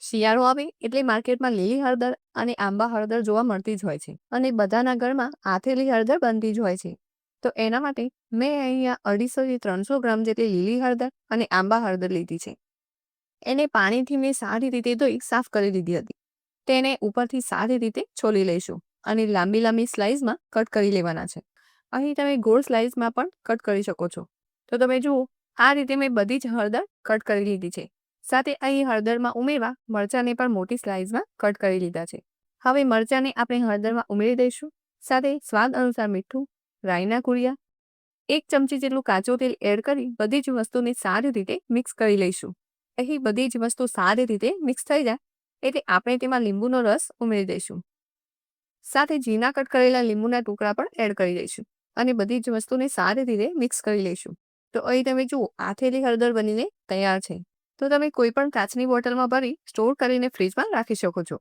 શિયાળો આવે એટલે માર્કેટમાં લીલી હળદર અને આંબા હળદર જોવા મળતી જ હોય છે અને બધાના ઘરમાં આથેલી હળદર બનતી જ હોય છે. તો એના માટે મેં અહીંયા 250 થી 300 ગ્રામ જેટલી લીલી હળદર અને આંબા હળદર લીધી છે. એને પાણીથી મેં સારી રીતે ધોઈ સાફ કરી લીધી હતી. તેને ઉપરથી સારી રીતે છોલી લઈશું અને લાંબી લાંબી સ્લાઇસમાં કટ કરી લેવાના છે. અહીં તમે ગોળ સ્લાઇસમાં પણ કટ કરી શકો છો. તો તમે જુઓ, આ રીતે મેં બધી જ હળદર કટ કરી લીધી છે. સાથે અહીં હળદરમાં ઉમેરવા મરચાંને પણ મોટી સ્લાઇસમાં કટ કરી લીધા છે. હવે મરચાંને આપણે હળદરમાં ઉમેરી દઈશું. સાથે સ્વાદ અનુસાર મીઠું, રાઈના કુળિયા, 1 ચમચી જેટલું કાચું તેલ એડ કરી બધી જ વસ્તુને સારી રીતે મિક્સ કરી લઈશું. અહીં બધી જ વસ્તુ સારી રીતે મિક્સ થઈ જાય એટલે આપણે તેમાં લીંબુનો રસ ઉમેરી દઈશું. સાથે ઝીણા કટ કરેલા લીંબુના ટુકડા પણ એડ કરી દઈશું અને બધી જ વસ્તુને સારી રીતે મિક્સ કરી લઈશું. તો અહીં તમે જુઓ, આથેલી હળદર બનીને તૈયાર છે. તો તમે કોઈ પણ કાચની બોટલમાં ભરી સ્ટોર કરીને ફ્રીજમાં રાખી શકો છો.